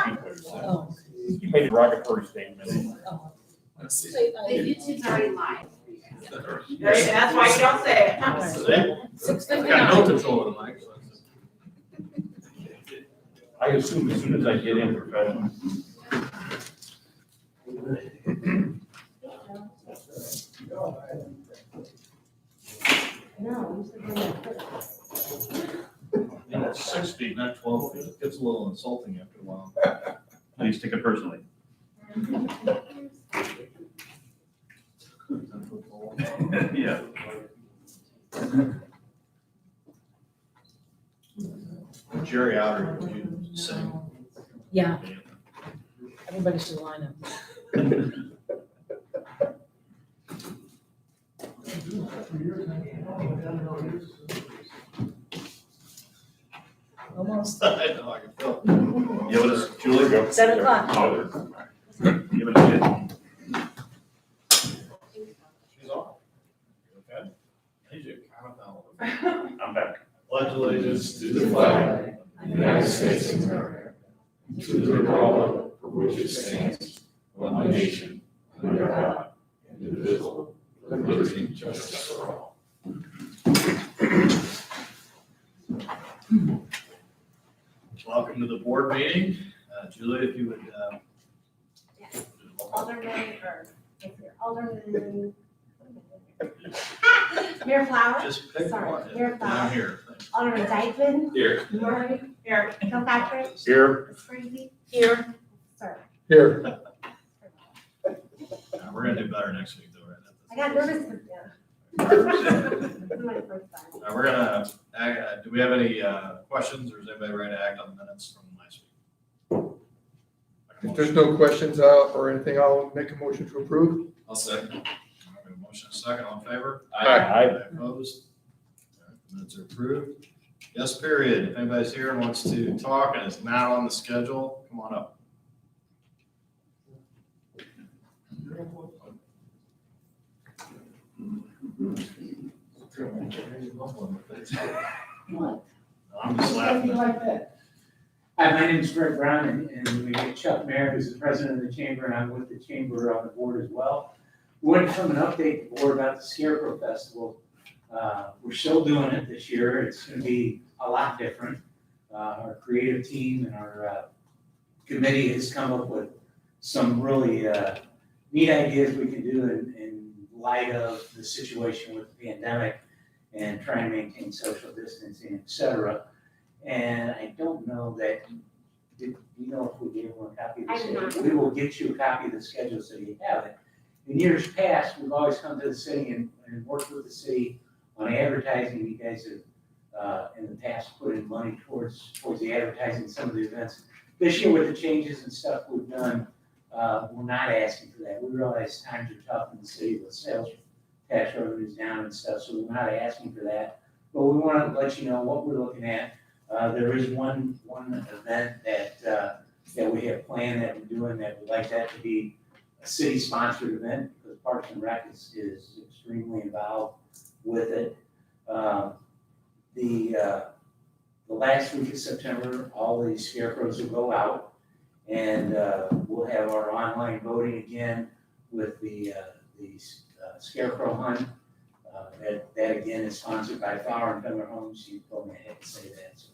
Oh. You made a derogatory statement. Oh. Let's see. The YouTube's already live. Right, that's why you don't say it. 6:59. Got no control of the mic. I assume as soon as I get in professional. No, you said we're Yeah, it's 6 feet, not 12 feet. It gets a little insulting after a while. Please take it personally. Yeah. Jerry Outer, would you sing? Yeah, everybody should line up. Almost. I know, I can feel it. Yeah, what is Julie go? 7 o'clock. Oh, give it a hit. She's on. Okay? Need you to count down. I'm back. Pledge allegiance To the flag of the United States of America, to the republic for which it stands, one nation, under God, indivisible, with liberty and justice for all. Welcome to the board meeting. Julie, if you would. Yes. Alderman, Alderman. Mayor Flower, Just pick Sorry, one. you're I'm fine. here. Thanks. Alderman Dykeman, Here. Murray, Kilpatrick, Here. Ms. Frazee, Here. sir. Here. We're gonna do better next week though, right? I got nervous with you. This is my first time. We're gonna, do we have any questions or is anybody ready to act on the minutes from last week? If there's no questions or anything, I'll make a motion to approve. I'll second. We have a motion, and a second, all in favor? Aye. Opposed? All right, the minutes are approved. Yes, period. If anybody's here and wants to talk and is not on the schedule, come on up. I'm just laughing. Hi, my name is Greg Brown, and we get Chuck Mayer, who's the president of the chamber, and I'm with the chamber on the board as well. We wanted to come and update the board about the Scarecrow Festival. We're still doing it this year. It's gonna be a lot different. Our creative team and our committee has come up with some really neat ideas we can do in light of the situation with the pandemic and trying to maintain social distancing, et cetera. And I don't know that, do you know if we gave one a copy of the I did schedule? not. We will get you a copy of the schedule so you have it. In years past, we've always come to the city and worked with the city on advertising. You guys have, in the past, put in money towards the advertising, some of the events. This year with the changes and stuff we've done, we're not asking for that. We realize times are tough in the city with sales tax revenues down and stuff, so we're not asking for that. But we want to let you know what we're looking at. There is one event that we have planned that we're doing that we'd like that to be a city-sponsored event, because Parks and Rec is extremely involved with it. The last week of September, all the scarecrows will go out, and we'll have our online voting again with the Scarecrow Hunt. That again is sponsored by Flower and Feather Homes. You told me I had to say that, so.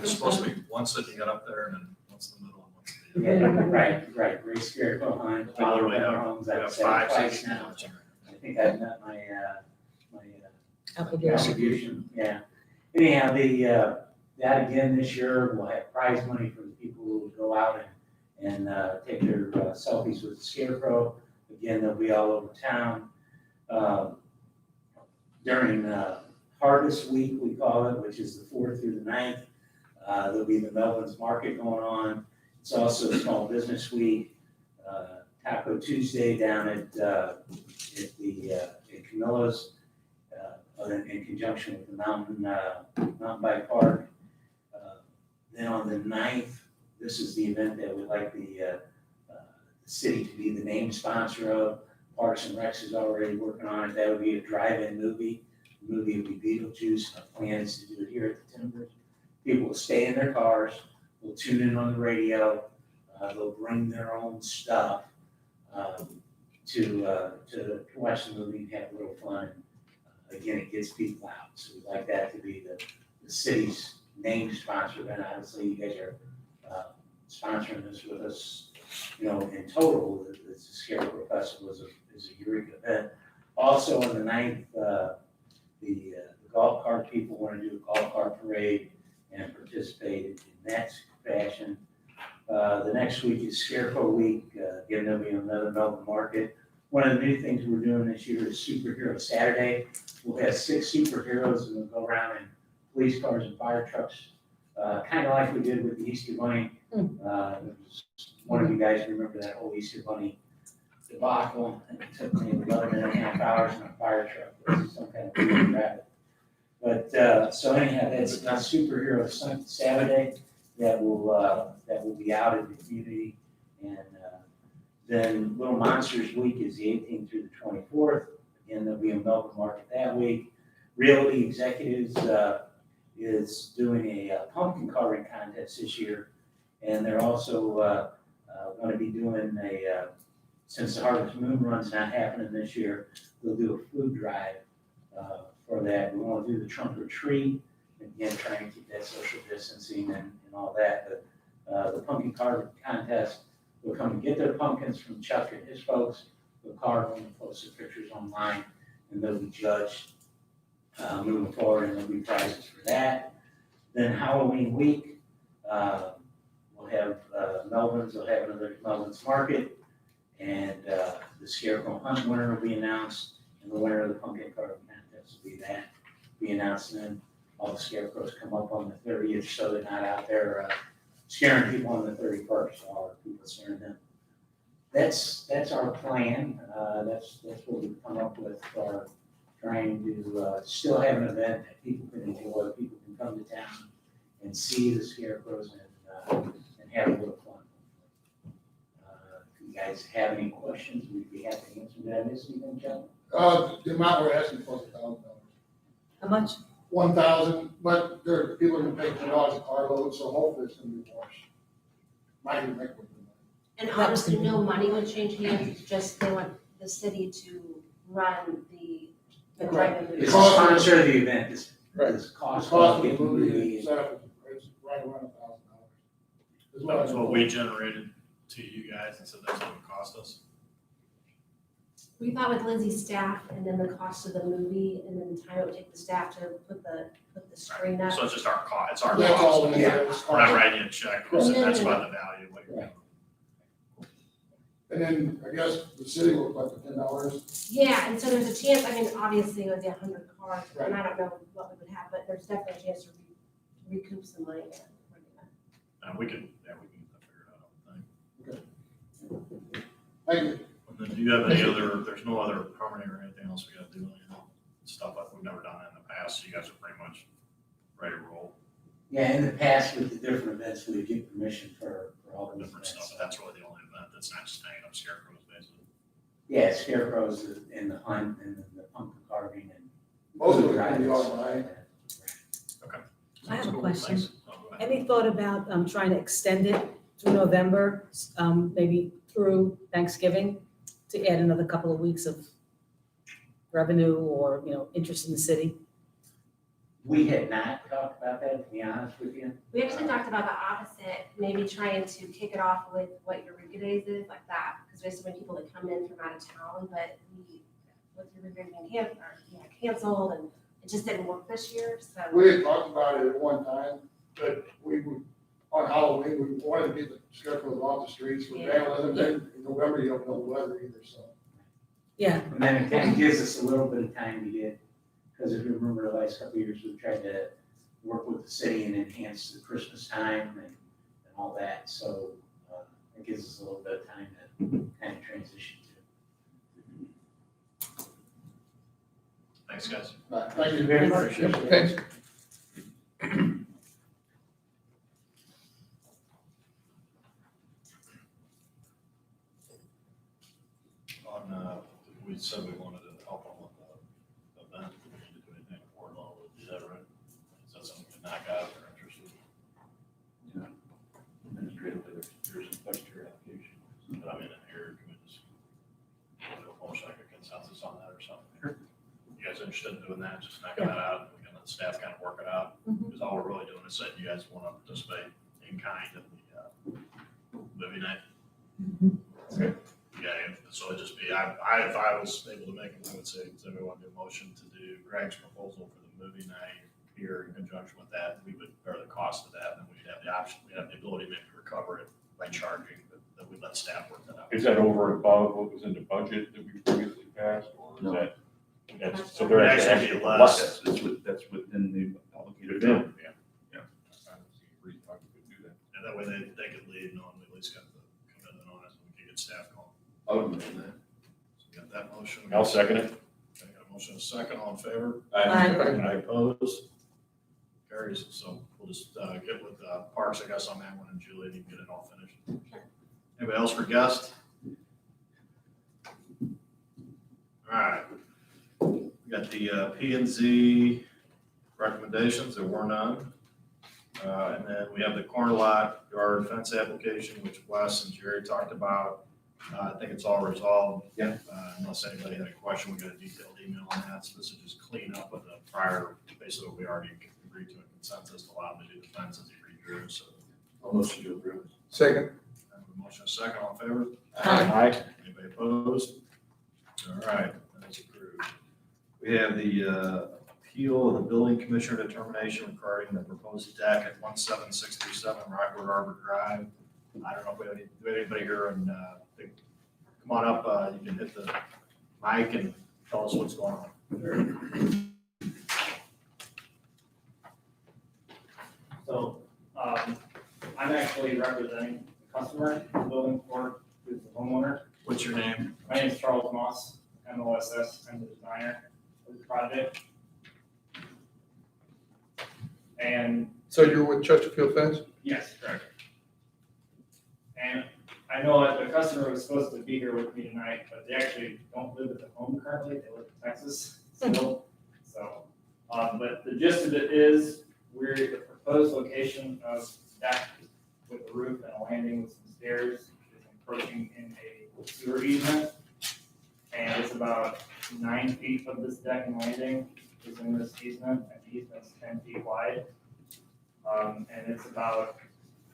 It's supposed to be one sitting got up there and then one's in the middle and one's in the end. Yeah, right, Great Scarecrow Hunt, We Flower and literally Feather have, Homes, we I've have said 5, twice 6 now. watching. I think I've met my Application. contribution, yeah. Anyhow, that again this year, we'll have prize money for the people who go out and take their selfies with the Scarecrow. Again, they'll be all over town. During Harvest Week, we call it, which is the 4th through the 9th, there'll be the Melvin's Market going on. It's also Small Business Week, Taco Tuesday down at Camilla's, in conjunction with the Mountain Bike Park. Then on the 9th, this is the event that we'd like the city to be the name sponsor of. Parks and Recs is already working on it. That would be a drive-in movie. The movie would be Beetlejuice. Our plan is to do it here at the Timbers. People will stay in their cars, will tune in on the radio. They'll bring their own stuff to watch the movie and have a little fun. Again, it gets people out, so we'd like that to be the city's name sponsor, and obviously you guys are sponsoring this with us, in total. The Scarecrow Festival is a Eureka event. Also on the 9th, the golf cart people want to do a golf cart parade and participate in that fashion. The next week is Scarecrow Week. Again, there'll be another Melbourne market. One of the new things we're doing this year is Superhero Saturday. We'll have 6 superheroes and we'll go around in police cars and fire trucks, kind of like we did with the Easter Bunny. One of you guys remember that whole Easter Bunny debacle? It took me 11.5 hours in a fire truck. It was some kind of weird rabbit. But, so anyhow, that's Superhero Saturday that will be out in the community. And then Little Monsters Week is the 18th through the 24th. Again, there'll be a Melbourne market that week. Realty Executives is doing a pumpkin carving contest this year. And they're also going to be doing since the Harvest Moon Run's not happening this year, they'll do a food drive for that. We want to do the trunk or treat, again, trying to keep that social distancing and all that. But the pumpkin carving contest, they'll come and get their pumpkins from Chuck and his folks. They'll carve them and post their pictures online, and they'll be judged moving forward, and there'll be prizes for that. Then Halloween week, we'll have Melvin's, they'll have another Melvin's Market, and the Scarecrow Hunt winner will be announced, and the winner of the pumpkin carving contest will be announced, and then all the scarecrows come up on the 30th, so they're not out there scaring people on the 31st, all the people scaring them. That's our plan. That's what we've come up with for trying to still have an event that people can enjoy. People can come to town and see the scarecrows and have a little fun. If you guys have any questions, we'd be happy to answer. Did I miss anything, John? The amount we're asking for is $1,000. How much? 1,000, but people are gonna pay $2 a carload, so hopefully it's gonna be washed. Might even make one. And honestly, no money would change hands, just they want the city to run the drive-in. It's a sponsor of the event. It's The cost cost of of the movie movie. itself is right around $1,000. That was what we generated to you guys, and so that's what it cost us. We thought with Lindsay's staff and then the cost of the movie and then the time it would take the staff to put the screen up. So it's just our cost, it's our That's all cost. it Yeah. is. We're not writing a check, so that's No. about the value of what you're doing. And then I guess the city will put the $10. Yeah, and so there's a chance, I mean, obviously it would be 100 cars, and I don't know what we would have, but there's definitely a chance to recoup some money there. And we can figure it out, I think. Thank you. And then do you have any other, there's no other permitting or anything else we gotta do, stuff like we've never done in the past, so you guys are pretty much ready to roll, Yeah, in the past with the different events, we get permission for all the different events. stuff, but that's really the only event that's not just hanging up scarecrows, basically. Yeah, scarecrows and the hunt and the pumpkin carving and. Most of it can be online. I have a question. Thanks. Oh, go ahead. Any thought about trying to extend it through November, maybe through Thanksgiving, to add another couple of weeks of revenue or, interest in the city? We had not talked about that, to be honest with you. We actually talked about the opposite, maybe trying to kick it off with what Eureka Days is, like that, because there's so many people that come in from out of town, but with Eureka being canceled, and it just didn't work this year, so. We had talked about it at one time, but we would, on Halloween, we wanted to get the scarecrows off the streets for Yeah. vandalism. Then in November, you don't know the weather either, so. Yeah, And then it kind of gives us a little bit of time to get, because if you remember the last couple of years, we've tried to work with the city and enhance the Christmas time and all that. So it gives us a little bit of time to kind of transition to. Thanks, guys. Thank you. Thank you very much. Yep, thanks. On, we said we wanted to help them with the event, we need to do anything for it, is that right? Is that something we can knock out if they're interested? than that, just knock that out, we can let staff kind of work it out. Mhm. Because all we're really doing is saying you guys want to participate in kind in the movie night. Mhm. Yeah, so it'd just be, if I was able to make it, I would say, does anyone want to do a motion to do Greg's proposal for the movie night here in conjunction with that? We would bear the cost of that, and we'd have the option, we'd have the ability maybe to recover it by charging, but then we'd let staff work that out. Is that over and above what was in the budget that we previously passed, or is No. that's, so they're It'd actually actually be asking less. That's within the allocated Within, amount. yeah. I don't see a reason why we couldn't do that. And that way they could leave knowing we at least got the commitment on it, so we could get staff going. I would mention that. So we got that motion. I'll second it. Okay, got a motion and a second, all in favor? Aye. I oppose. Carries, so we'll just get with Parks, I guess, on that one, and Julie, and you can get it all finished. Anybody else for guest? All right. We got the P and Z recommendations, there were none. And then we have the corner lot yard fence application, which Wes and Jerry talked about. I think it's all resolved. Yeah. Unless anybody had a question, we got a detailed email on that, so this is just clean up with the prior, basically what we already agreed to a consensus to allow him to do the fence as he redrew, so. I'll motion to approve. Second. I have a motion, a second, all in favor? Aye. Anybody opposed? All right, that is approved. We have the appeal of the building commissioner determination regarding the proposed deck at 17637 Rockwood Arbor Drive. I don't know if we have anybody here, and come on up, you can hit the mic and tell us what's going on. So, I'm actually representing the customer in the building for, who's the homeowner. What's your name? My name is Charles Moss, MOSS, I'm the designer of the project. And So you're with Chesterfield Fence? yes, correct. And I know that the customer was supposed to be here with me tonight, but they actually don't live at the home currently, they live in Texas still. So, but the gist of it is, we're the proposed location of deck with a roof and a landing with some stairs is encroaching in a sewer easement. And it's about 9 feet of this deck and landing is in this easement, and the easement's 10 feet wide. And it's about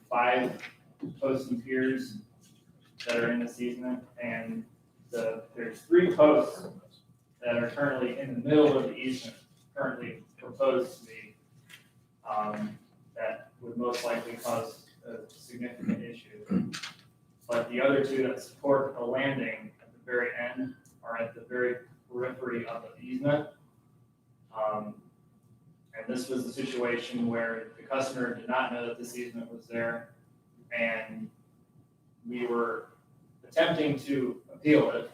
5 posts and piers that are in this easement, and there's 3 posts that are currently in the middle of the easement, currently proposed to be, that would most likely cause a significant issue. But the other 2 that support a landing at the very end are at the very periphery of the easement. And this was the situation where the customer did not know that this easement was there, and we were attempting to appeal it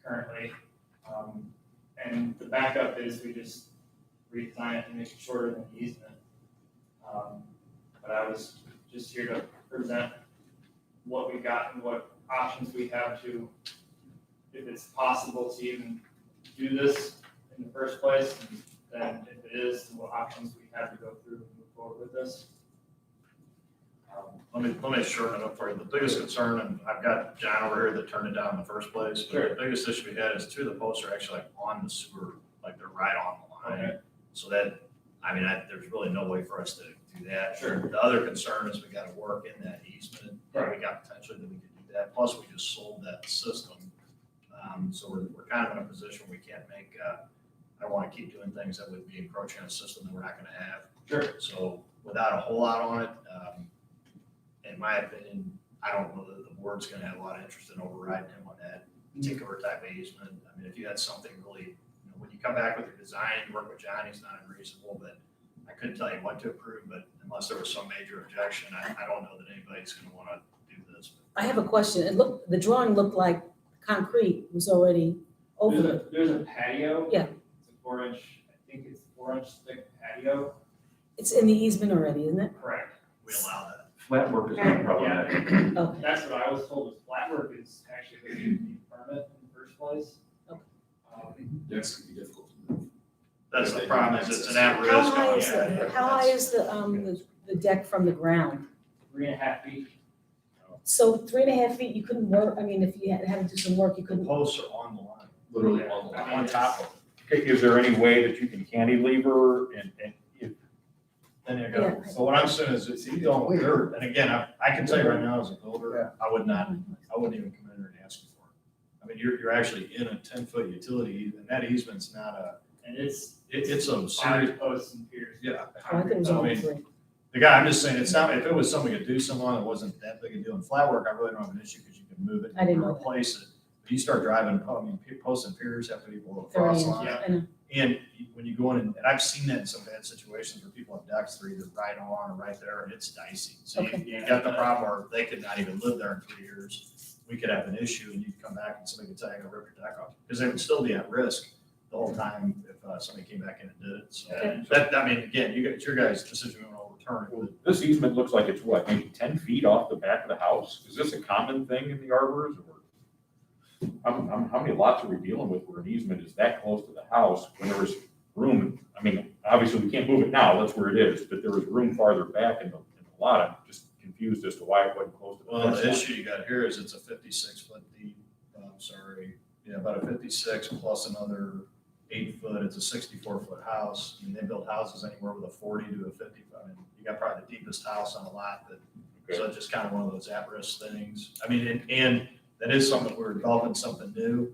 currently. And the backup is we just redesign it to make it shorter than the easement. But I was just here to present what we got and what options we have to, if it's possible to even do this in the first place, and then if it is, what options we have to go through and move forward with this. Let me shorten it up for you. The biggest concern, and I've got John over here that turned it down in the first place, but the biggest issue we had is 2 of the posts are actually like on the sewer, like they're right on the line. Okay. So that, there's really no way for us to do that. Sure. The other concern is we gotta work in that easement. Right. We got potentially that we could do that, plus we just sold that system. So we're kind of in a position where we can't make, I don't wanna keep doing things that would be encroaching on a system that we're not gonna have. Sure. So without a whole lot on it, in my opinion, I don't know that the board's gonna have a lot of interest in overriding him on that particular type of easement. If you had something really, when you come back with your design, you work with John, he's not unreasonable, but I couldn't tell you what to approve, but unless there was some major objection, I don't know that anybody's gonna wanna do this. I have a question. The drawing looked like concrete was already over it. There's a patio. Yeah. It's a 4-inch, I think it's 4-inch thick patio. It's in the easement already, isn't it? Correct. We allow that. Flat work is not problematic. Okay. That's what I was told, is flat work is actually going to need a permit in the first place. Okay. Decks can be difficult to move. That's the problem, is it's an at-risk. How high is Yeah, how high is the deck from the ground? 3.5 feet. So 3.5 feet, you couldn't work, if you had to do some work, you The couldn't. posts are on the line. Literally on the line. On top of it. is there any way that you can cantilever and if, Then you go, so what I'm saying is, it's you don't dirt, and again, I can tell you right now as a builder, I wouldn't even come in there and ask you for it. I mean, you're actually in a 10-foot utility, and that easement's not And it's it's a serious, five posts and piers. yeah. Oh, I think it was I only mean, 3. the guy, I'm just saying, it's not, if it was something to do someone that wasn't that big a deal in flat work, I really don't have an issue, because you can move it, I didn't and know that. replace it. But you start driving, I mean, posts and piers have to be below the Very frost interesting. line. Yeah. I know. And when you go in, and I've seen that in some bad situations where people have decks that are either right on or right there, and it's dicey. So Okay. you got the problem where they could not even live there in 3 years. We could have an issue, and you'd come back and somebody could tell you, I'm gonna rip your deck off, because they would still be at risk the whole time if somebody came back in and did it. So Okay. that, I mean, again, it's your guys' decision, you want to overturn it. this easement looks like it's what, maybe 10 feet off the back of the house? Is this a common thing in the arbors or? How many lots are we dealing with where an easement is that close to the house when there was room? I mean, obviously we can't move it now, that's where it is, but there was room farther back in the lot. I'm just confused as to why it wasn't close to the Well, fence the line. issue you got here is it's a 56-foot deep, about a 56 plus another 8 foot, it's a 64-foot house. I mean, they build houses anywhere with a 40 to a 50. I mean, you got probably the deepest house on a lot so it's just kind of one of those at-risk things. I mean, and that is something, we're developing something new.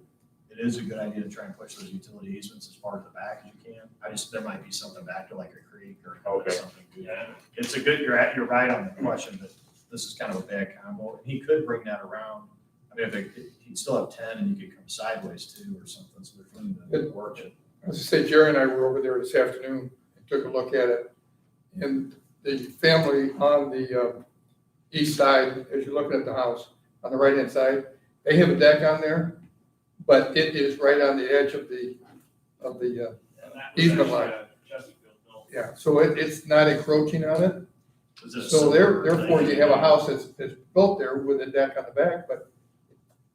It is a good idea to try and push those utility easements as far to the back as you can. There might be something back to like a creek or Okay. something. Yeah, it's a good, you're right on the question, but this is kind of a bad combo. And he could bring that around. I mean, he'd still have 10 and you could come sideways too or something, so there's room to work it. As I say, Jerry and I were over there this afternoon and took a look at it. And the family on the east side, as you're looking at the house, on the right-hand side, they have a deck on there, but it is right on the edge of the And that was easement actually line. a Chesterfield built. Yeah, so it's not encroaching on it. Is it a So similar therefore, thing? you have a house that's built there with a deck on the back, but,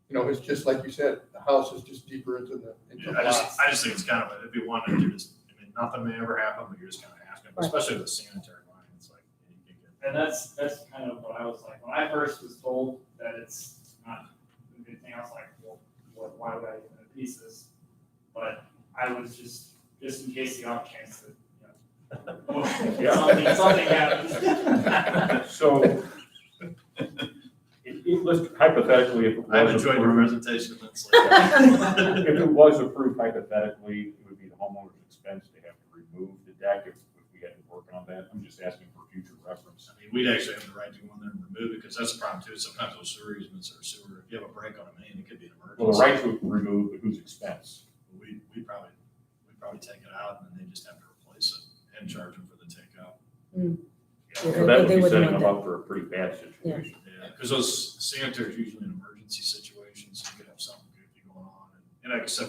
you know, it's just like you said, the house is just deeper into the Yeah, lot. I just think it's kind of, if you wanted to just, I mean, nothing may ever happen, but you're just kind of asking, Right. especially with the sanitary line, it's like, you can get. And that's kind of what I was like, when I first was told that it's not a good thing, I was like, well, why would I even piece this? But I was just in case the off chance that, something happens. So, let's hypothetically, if it I've was enjoyed your approved, presentation immensely. if it was approved hypothetically, it would be the homeowner's expense to have to remove the deck if we had to work on that. I'm just asking for future reference. I mean, we'd actually have the right to go in there and remove it, because that's the problem too, sometimes those sewer easements are sewer, if you have a break on a main, it could be an emergency. Well, the right to remove, but whose expense? We'd probably take it out, and then they just have to replace it and charge them for the takeout. Mm. Yeah, So that would They be wouldn't setting want them up for a pretty bad situation. because those sanitary are usually in emergency situations, so you could have something goofy going on. And like I said,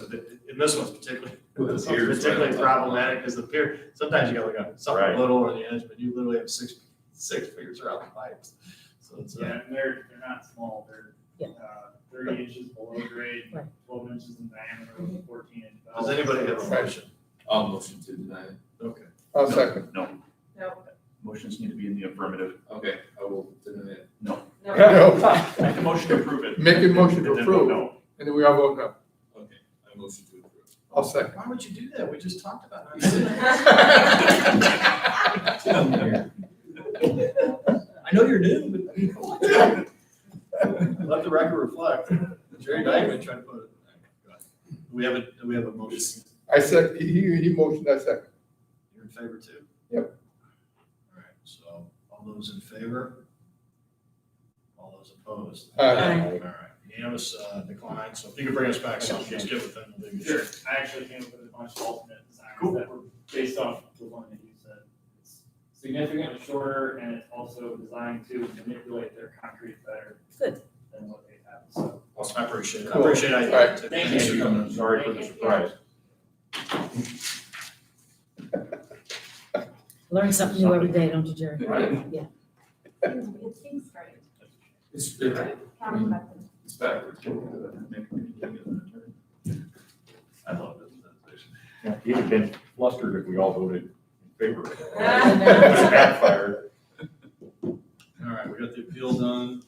in this one's particularly, With the piers, particularly right? problematic, because the pier, sometimes you got like something Right. little on the edge, but you literally have six fingers around the pipes. So it's, Yeah, and they're not small, they're, Yeah. 30 inches below grade, Right. 12 inches in diameter, with a 14 inch valve. does anybody have a motion? I'll motion to deny it. Okay. I'll second. No. Motions need to be in the affirmative. Okay, I will deny it. No. Make a motion to approve it. Make a motion to And then vote approve, no. and then we all vote no. Okay, I motion to approve. I'll second. Why would you do that? We just talked about it. I know you're new, but I mean, come on. Let the record reflect. Jerry Dykeman tried to put it. Go ahead. Do we have a motion? I second, he motioned, I second. You're in favor too? Yep. All right, so all those in favor? All those opposed? Aye. Aye. All right, unanimous decline, so if you could bring us back something, just give it then. We'll do it. Sure, I actually came up with a bunch of alternate designs Cool. that were based off the one that you said. It's significantly shorter, and it's also designed to manipulate their concrete better Good. than what they have, so. Awesome, I appreciate it. I Cool. appreciate how you. All right. did it. Thank Thanks you. for coming. Sorry for the surprise. Learn something new every day, don't you, Jerry? Right. Yeah. It seems straight. It's, Counterproductive. it's backwards. I love this presentation. Yeah, He'd have been flustered if we all voted in favor of it. It backfired. All right, we got the appeal done.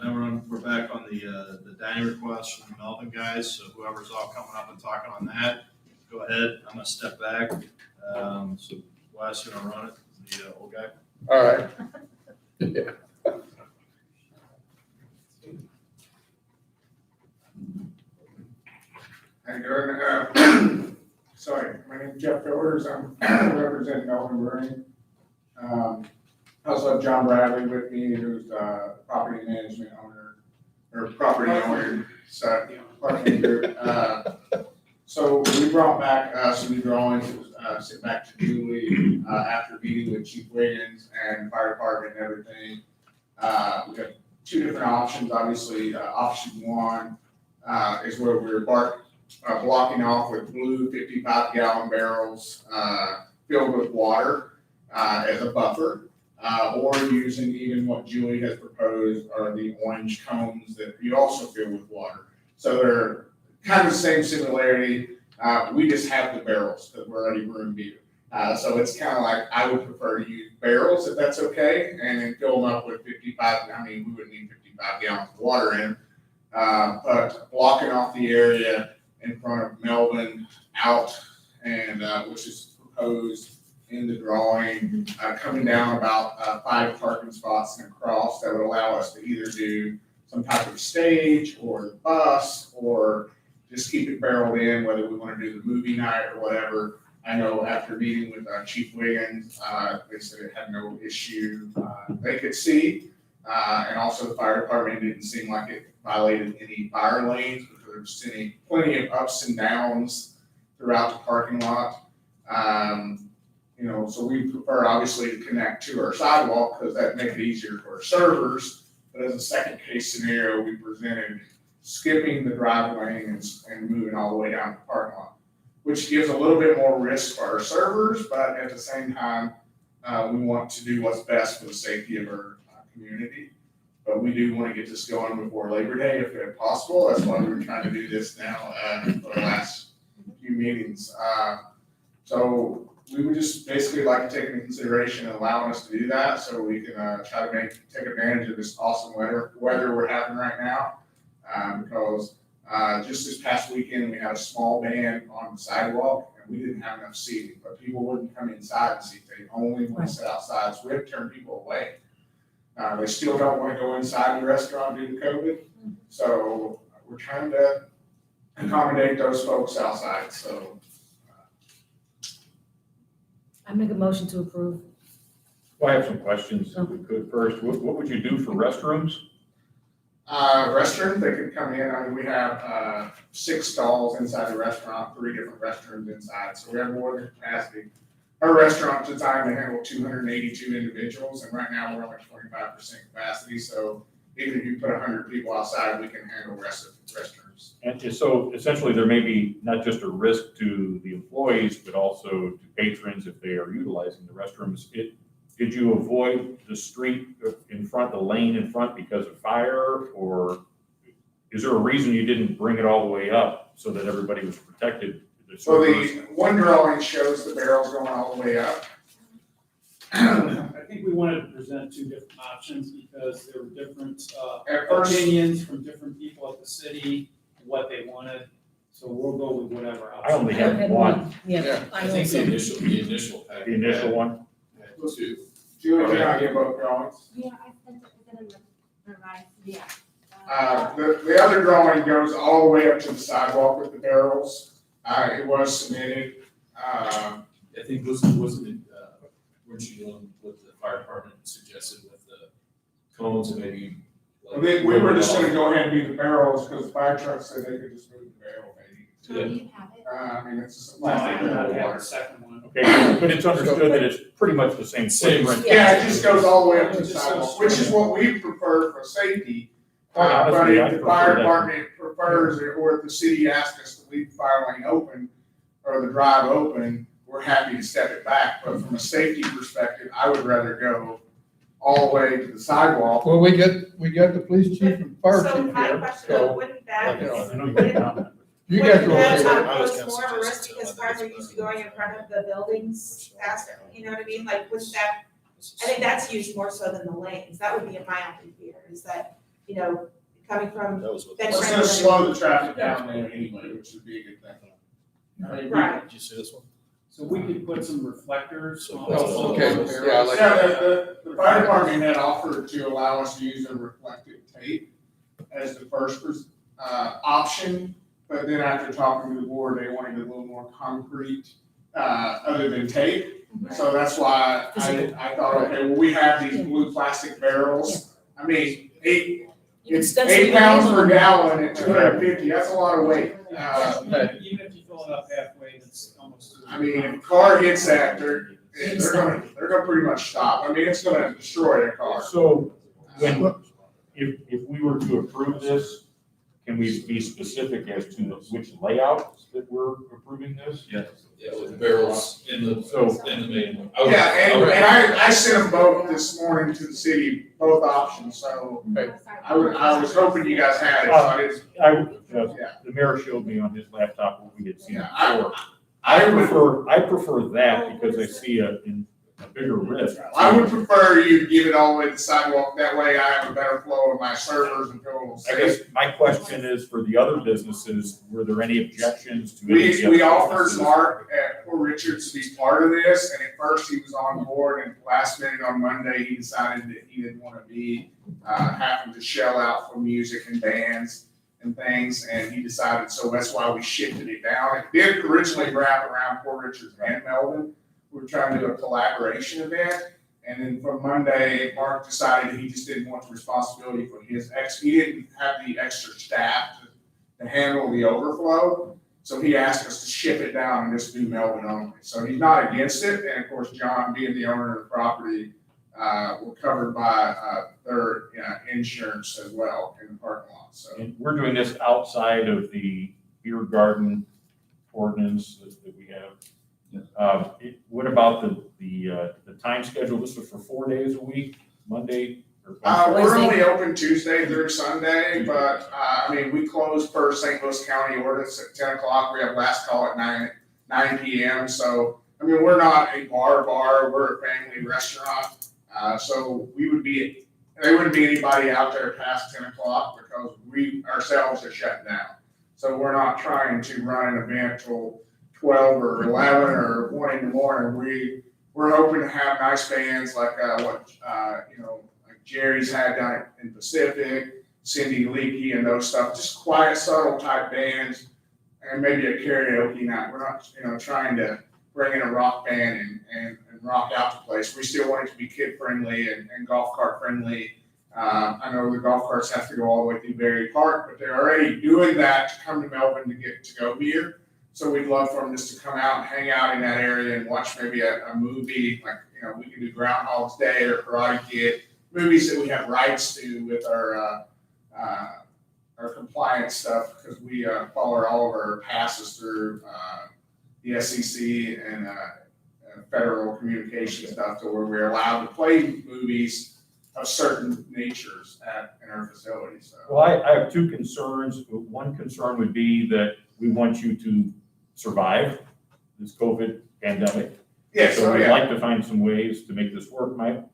Then we're back on the dining request from the Melvin guys, so whoever's all coming up and talking on that. go ahead. I'm gonna step back. So Wes, you gonna run it, the old guy? All right. Yeah. How you doing? Sorry, my name's Jeff Fillers, I'm representing Melvin Brewing. I also have John Bradley with me, who's property management owner, or property owner, so, parking group. So we brought back some new drawings, sent back to Julie after meeting with Chief Wiggins and fire department and everything. We have two different options, obviously. Option one is where we're blocking off with blue 55-gallon barrels filled with water as a buffer, or using even what Julie has proposed are the orange cones that you also fill with water. So they're kind of the same similarity. We just have the barrels because we're already room beer. So it's kind of like I would prefer to use barrels if that's okay, and then fill them up with 55. I mean, we would need 55 gallons of water in, but blocking off the area in front of Melvin out, and which is proposed in the drawing, coming down about 5 parking spots and across that would allow us to either do some type of stage or the bus or just keep it barreled in, whether we want to do the movie night or whatever. I know after meeting with Chief Wiggins, they said it had no issue. They could see, and also the fire department didn't seem like it violated any fire lanes because there was plenty of ups and downs throughout the parking lot. So we prefer obviously to connect to our sidewalk because that makes it easier for our servers. But as a second case scenario, we presented skipping the drive lane and moving all the way down the parking lot, which gives a little bit more risk for our servers, but at the same time, we want to do what's best for the safety of our community. But we do want to get this going before Labor Day if possible. That's why we're trying to do this now for the last few meetings. So we would just basically like to take into consideration allowing us to do that so we can try to take advantage of this awesome weather we're having right now. Because just this past weekend, we had a small band on the sidewalk and we didn't have enough seating, but people wouldn't come inside and seat. They only want to sit outside. So we have to turn people away. They still don't want to go inside the restaurant due to COVID. So we're trying to accommodate those folks outside. So I make a motion to approve. Well, I have some questions, if we could. First, what would you do for restrooms? Restaurant, they could come in. I mean, we have 6 stalls inside the restaurant, 3 different restrooms inside. So we have more than capacity. Our restaurant's designed to handle 282 individuals, and right now we're only 25% capacity. So even if you put 100 people outside, we can handle restrooms. And so essentially, there may be not just a risk to the employees, but also to patrons if they are utilizing the restrooms. Did you avoid the street in front, the lane in front because of fire? Or is there a reason you didn't bring it all the way up so that everybody was protected? So the one drawing shows the barrels going all the way up. I think we wanted to present 2 different options because there were different At first, opinions from different people at the city, what they wanted. So we'll go with whatever I option. only had one, Yeah. I think the initial package. the initial one. had 2. Julie, can I get both drawings? Yeah, I sent it in the revised, yeah. The other drawing goes all the way up to the sidewalk with the barrels. It was submitted. I think wasn't it, weren't you doing what the fire department suggested with the cones and maybe? We were just gonna go ahead and do the barrels because the fire truck said they could just move the barrel maybe. Do you have it? I mean, it's just a No, I plastic do not barrel of have water. the second one. Okay, but it's understood that it's pretty much the same footprint. Yeah, it just goes all the way up to the sidewalk, which is what we prefer for safety. But Honestly, I if the prefer fire that. department prefers it, or if the city asks us to leave the fire lane open or the drive open, we're happy to step it back. But from a safety perspective, I would rather go all the way to the sidewalk. Well, we got the police chief and fire So chief my here, question, so wouldn't that, you know, I know you can comment. you guys are wouldn't okay that with it. pose more of a risk because cars are used to going in front of the buildings faster, you know what I mean? Like, wouldn't that, I think that's used more so than the lanes. That would be my only fear, is that, coming from That was what. That's It's right. gonna slow the traffic down there anyway, which would be a good thing. Right. Did you see this one? So we could put some reflectors on. Oh, okay, yeah, I like Yeah, that. the fire department had offered to allow us to use a reflective tape as the first option, but then after talking to the board, they wanted a little more concrete, other than tape. So that's why I thought, okay, well, we have these blue plastic barrels. I mean, You can it's stencil 8 your pounds name per on it. gallon at 250, that's a lot of weight. Even if you fill it up halfway, it's almost. I mean, if a car hits that, they're gonna pretty much stop. I mean, it's gonna destroy a car. So, if we were to approve this, can we be specific as to which layout that we're approving this? Yeah, with the barrels in the main one. And I sent them both this morning to the city, both options, so I was hoping you guys had it, so I didn't. Yeah. The mayor showed me on his laptop what we had seen Yeah, before. I I prefer that because I see a bigger risk. I would prefer you give it all the way to the sidewalk, that way I have a better flow of my servers and feel I guess my question is for the other businesses, were there any objections to? any of the We other offered businesses? Mark at Poor Richards to be part of this, and at first he was on board, and last minute on Monday, he decided that he didn't want to be, having to shell out for music and bands and things, and he decided, so that's why we shifted it down. It did originally wrap around Poor Richards and Melvin. We were trying to do a collaboration event, and then from Monday, Mark decided he just didn't want the responsibility for he didn't have the extra staff to handle the overflow, so he asked us to ship it down and just do Melvin only. So he's not against it, and of course, John, being the owner of the property, we're covered by their insurance as well in the parking lot, so. And we're doing this outside of the beer garden ordinance that we have. What about the time schedule? This was for 4 days a week, Monday or Wednesday? We're only open Tuesday through Sunday, but, I mean, we close per St. Louis County ordinance at 10 o'clock. We have last call at 9 p.m. So, I mean, we're not a bar, we're a family restaurant. So there wouldn't be anybody out there past 10 o'clock because we ourselves are shut down. So we're not trying to run an event till 12 or 11 or 1 in the morning. We're hoping to have nice bands like like Jerry's had down in Pacific, Cindy Leakey and those stuff, just quiet, subtle type bands, and maybe a karaoke night. We're not, trying to bring in a rock band and rock out the place. We still want it to be kid friendly and golf cart friendly. I know the golf carts have to go all the way through Berry Park, but they're already doing that to come to Melbourne to get to go beer. So we'd love for them just to come out and hang out in that area and watch maybe a movie, like, we can do Groundhog's Day or Karate Kid, movies that we have rights to with our compliance stuff, because we follow all of our passes through the SEC and federal communication stuff to where we're allowed to play movies of certain natures in our facilities. So. Well, I have two concerns. One concern would be that we want you to survive this COVID pandemic. Yes, So oh we'd yeah. like to find some ways to make this work. My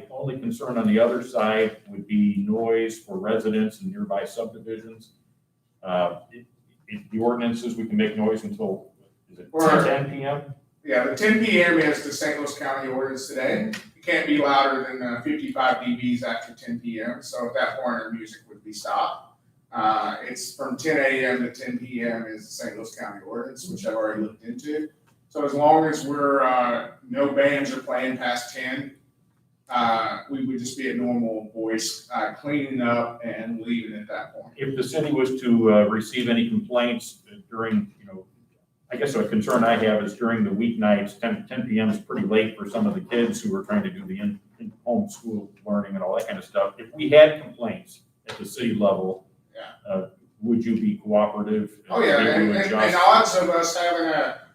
only concern on the other side would be noise for residents in nearby subdivisions. The ordinances, we can make noise until, is it 10 p.m.? Yeah, the 10 p.m. is the St. Louis County ordinance today. It can't be louder than 55 dBs after 10 p.m. So at that point, our music would be stopped. It's from 10 a.m. to 10 p.m. is the St. Louis County ordinance, which I've already looked into. So as long as we're, no bands are playing past 10, we would just be at normal voice, cleaning up and leaving at that point. If the city was to receive any complaints during, I guess a concern I have is during the weeknights, 10 p.m. is pretty late for some of the kids who are trying to do the in-home school learning and all that kind of stuff. If we had complaints at the city level, would you be cooperative? Oh, yeah, and odds of us having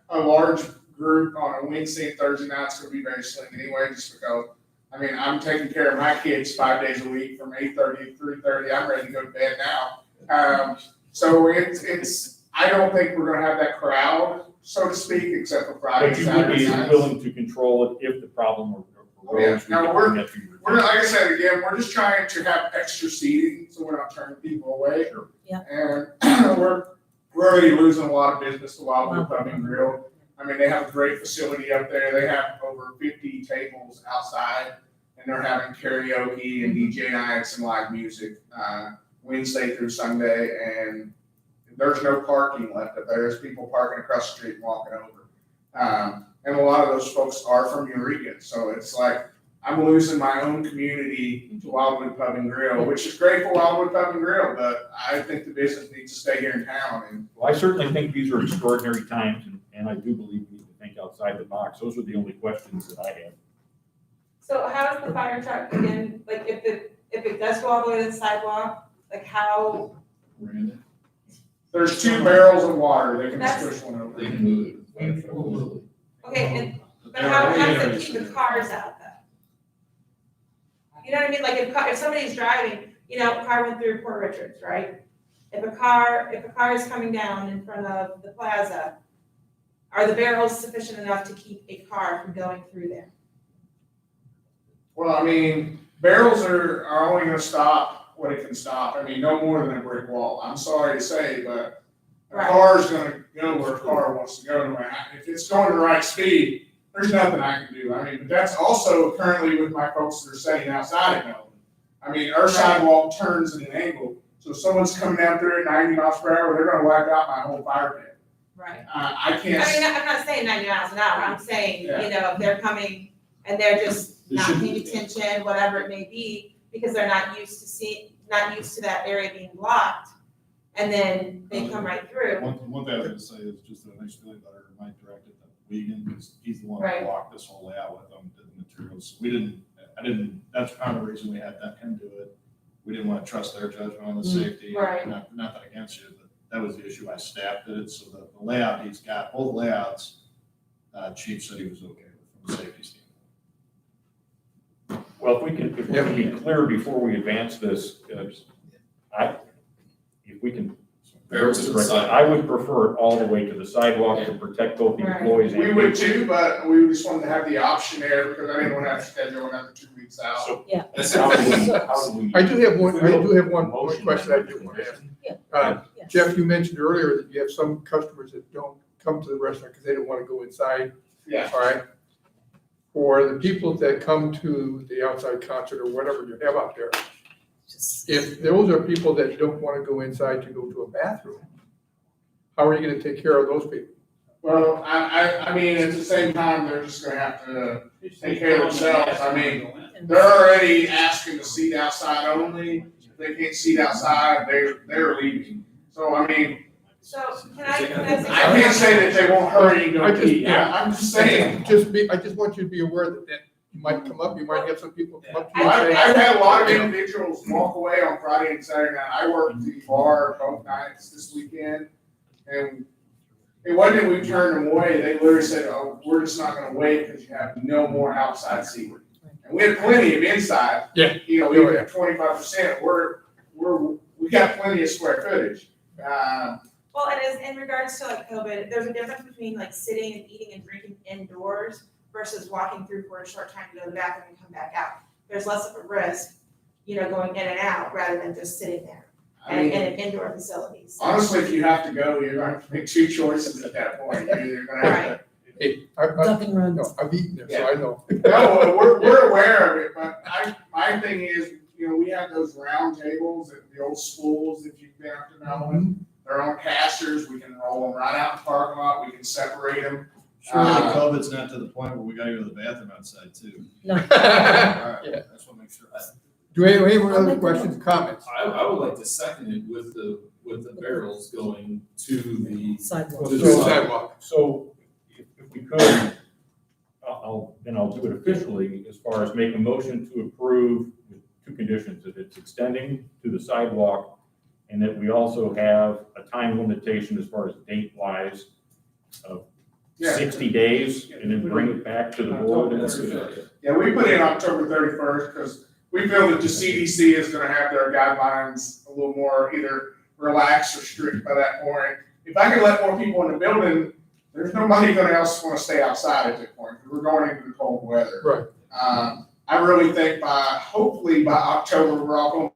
a large group on a Wednesday and Thursday night is going to be very slim anyway, just because, I'm taking care of my kids 5 days a week from 8:30 to 3:30. I'm ready to go to bed now. So it's I don't think we're going to have that crowd, so to speak, except for Friday and But you would Saturday be nights. willing to control it if the problem arose? No, we're like I said again, we're just trying to have extra seating, so we're not turning people away. Sure. Yeah. And we're we're already losing a lot of business to Wildwood Pub and Grill. I mean, they have a great facility up there. They have over 50 tables outside, and they're having karaoke and DJ nights and live music Wednesday through Sunday. And there's no parking left up there. There's people parking across the street and walking over. And a lot of those folks are from Eureka. So it's like I'm losing my own community to Wildwood Pub and Grill, which is great for Wildwood Pub and Grill, but I think the business needs to stay here in town. And Well, I certainly think these are extraordinary times, and I do believe we need to think outside the box. Those are the only questions that I have. So how is the fire truck again, like if it does go all the way to the sidewalk, like how, there's 2 barrels of water. They can That's- just push one over. They can move it. okay, and, but how does it keep the cars out though? You know what I mean, like if somebody's driving, you know, a car went through Port Richards, right? If a car is coming down in front of the plaza, are the barrels sufficient enough to keep a car from going through there? Well, I mean, barrels are only gonna stop what it can stop. I mean, no more than a brick wall. I'm sorry to say, but a Right. car's gonna go where a car wants to go. If it's going the right speed, there's nothing I can do. I mean, but that's also currently with my folks that are sitting outside at Melvin. I mean, our sidewalk turns at an angle, so if someone's coming down through at 90 miles per hour, they're gonna wipe out my whole fire pit. Right. I I can't. mean, I'm not saying 90 miles an hour, I'm saying, Yeah. you know, if they're coming and they're just They not shouldn't paying be. attention, whatever it may be, because they're not used to that area being blocked, and then they come right through. One thing I was gonna say is just that it makes me feel better, Mike directed that Wiegand, because he's the one Right. that walked this whole layout with them, did the materials. That's kind of the reason we had him do it. We didn't want to trust their judgment on the safety. Right. Not that against you, but that was the issue. I staffed it, so the layout he's got, both layouts, Chief said he was okay with from a safety standpoint. Well, if we can be clear before we advance this, if we can. Barrels to the sidewalk. I would prefer it all the way to the sidewalk to protect both the Right. employees and. We would too, but we just wanted to have the option there because I didn't want to have to schedule another 2 weeks out. So That's how do it. we, how do we? I do have one Motion. question I do want to ask. Yes. Jeff, you mentioned earlier that you have some customers that don't come to the restaurant because they don't want to go inside, Yeah. all right? For the people that come to the outside concert or whatever you have out there, Just- if those are people that don't want to go inside to go to a bathroom, how are you going to take care of those people? Well, I mean, at the same time, they're just gonna have to take care of themselves. I mean, they're already asking to seat outside only. If they can't seat outside, they're leaving. So, I mean, So can I say? I can't say that they won't hurry and I go just- pee. I'm just saying. I just want you to be aware that you might come up, you might have some people come up to you I've and say, had a lot of individuals walk away on Friday and Saturday night. I worked the bar both nights this weekend. And it wasn't that we turned them away. They literally said, oh, we're just not gonna wait because you have no more outside seating. And we had plenty of inside. Yeah. You know, we had 25%. We got plenty of square footage. Well, and as in regards to like COVID, there's a difference between like sitting and eating and drinking indoors versus walking through for a short time to go to the bathroom and come back out. There's less of a risk, you know, going in and out rather than just sitting there I and mean, in indoor facilities. honestly, if you have to go, you're gonna have to make 2 choices at that point. You're either gonna have to hey, Duck and run. I've eaten there, so I know. No, we're aware of it, but my thing is, you know, we have those round tables at the old schools, if you've been up to Melvin. They're on casters, we can roll them right out in the parking lot, we can separate them. Surely COVID's not to the point where we gotta go to the bathroom outside too. No. All right, I just wanna make sure. Do we have any other questions, comments? I would like to second it with the barrels going to the. Sidewalk. To To the the sidewalk. sidewalk. So if we could, I'll do it officially as far as make a motion to approve with 2 conditions, that it's extending to the sidewalk and that we also have a time limitation as far as date wise of Yeah. 60 days and then bring it back to the board. Yeah, we put in October 31st, because we feel that the CDC is gonna have their guidelines a little more either relaxed or strict by that point. If I can let more people in the building, there's nobody gonna else wanna stay outside at that point, because we're going into the cold weather. Right. I really think hopefully by October, we're all gonna